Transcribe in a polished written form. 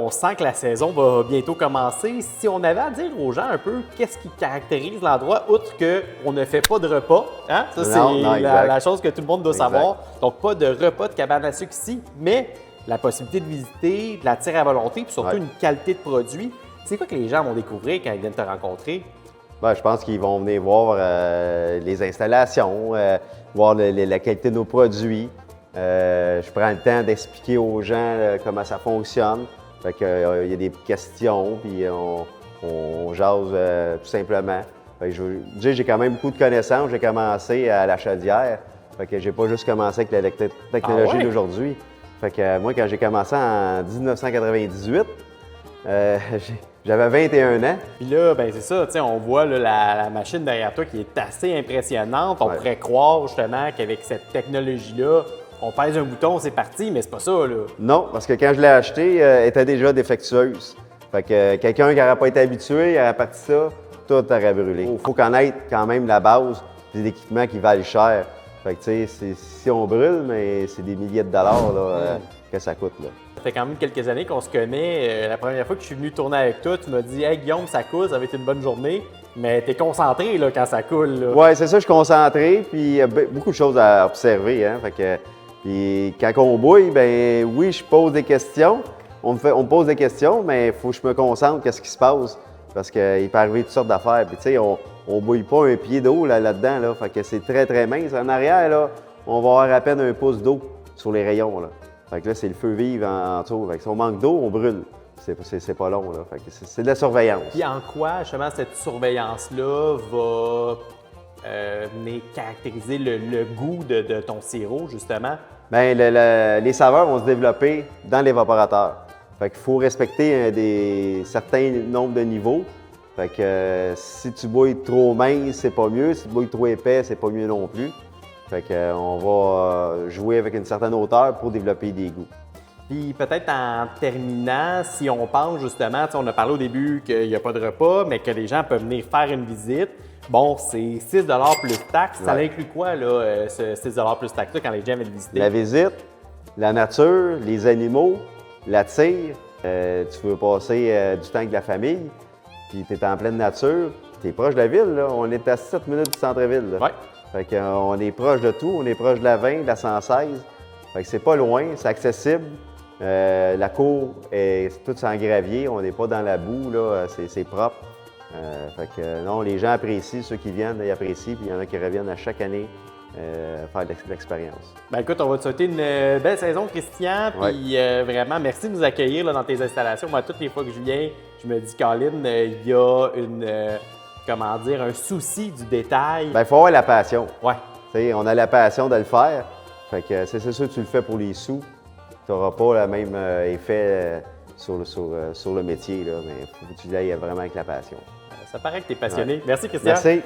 on sent que la saison va bientôt commencer. Si on avait à dire aux gens un peu qu'est-ce qui caractérise l'endroit, outre qu'on ne fait pas de repas, hein? Ça, c'est la chose que tout le monde doit savoir. Donc, pas de repas de cabane à sucre ici, mais la possibilité de visiter, de la tire à volonté, puis surtout une qualité de produit. C'est quoi que les gens vont découvrir quand ils viennent te rencontrer? Ben, je pense qu'ils vont venir voir les installations, voir la qualité de nos produits. Je prends le temps d'expliquer aux gens comment ça fonctionne. Fait que, il y a des questions, puis on jase tout simplement. Fait que j'ai quand même beaucoup de connaissances. J'ai commencé à la chaudière. Fait que j'ai pas juste commencé avec la technologie d'aujourd'hui. Fait que moi, quand j'ai commencé en 1998, j'avais 21 ans. Puis là, ben c'est ça, tu sais, on voit là, la machine derrière toi qui est assez impressionnante. On pourrait croire justement qu'avec cette technologie-là, on pèse un bouton, c'est parti, mais c'est pas ça, là. Non, parce que quand je l'ai acheté, elle était déjà défectueuse. Fait que quelqu'un qui n'aurait pas été habitué, il aurait parti ça, tout aurait brûlé. Il faut connaître quand même la base des équipements qui valent cher. Fait que tu sais, si on brûle, mais c'est des milliers de dollars là, que ça coûte, là. Ça fait quand même quelques années qu'on se connaît. La première fois que je suis venu tourner avec toi, tu m'as dit « Hey Guillaume, ça coule, ça va être une bonne journée. » Mais tu es concentré là, quand ça coule. Oui, c'est ça, je suis concentré, puis il y a beaucoup de choses à observer. Hein? Fait que, puis quand on bouille, ben oui, je pose des questions. On me pose des questions, mais il faut que je me concentre, qu'est-ce qui se passe. Parce qu'il peut arriver toutes sortes d'affaires. Puis tu sais, on bouille pas un pied d'eau là-dedans. Là, fait que c'est très, très mince. En arrière, là, on va avoir à peine un pouce d'eau sur les rayons. Là. Fait que là, c'est le feu vif en dessous. Fait que si on manque d'eau, on brûle. C'est pas long. Là. Fait que c'est de la surveillance. Puis en quoi, justement, cette surveillance-là va venir caractériser le goût de ton sirop, justement? Bien, les saveurs vont se développer dans l'évaporateur. Fait qu'il faut respecter certains nombres de niveaux. Fait que si tu bouilles trop mince, c'est pas mieux. Si tu bouilles trop épais, c'est pas mieux non plus. Fait que on va jouer avec une certaine hauteur pour développer des goûts. Puis peut-être en terminant, si on pense justement, on a parlé au début qu'il n'y a pas de repas, mais que les gens peuvent venir faire une visite. Bon, c'est 6 plus taxes. Ça inclut quoi, là, ce 6 plus taxes-là, quand les gens viennent visiter? La visite, la nature, les animaux, la tire. Tu veux passer du temps avec la famille, puis tu es en pleine nature. Tu es proche de la ville, là. On est à 7 minutes du centre-ville. Oui. Fait qu'on est proche de tout. On est proche de la 20, de la 116. Fait que c'est pas loin, c'est accessible. La cour est toute en gravier. On n'est pas dans la boue, là. C'est propre. Fait que non, les gens apprécient, ceux qui viennent, ils apprécient, puis il y en a qui reviennent à chaque année faire de l'expérience. Bien écoute, on va te souhaiter une belle saison, Christian, puis vraiment, merci de nous accueillir là, dans tes installations. Moi, toutes les fois que je viens, je me dis, Colin, il y a un souci du détail. Bien, il faut avoir la passion. Ouais. T'sais, on a la passion de le faire. Fait que c'est sûr que tu le fais pour les sous. Tu n'auras pas le même effet sur le métier, là, mais il faut que tu y ailles vraiment avec la passion. Ça paraît que tu es passionné. Merci, Christian. Merci.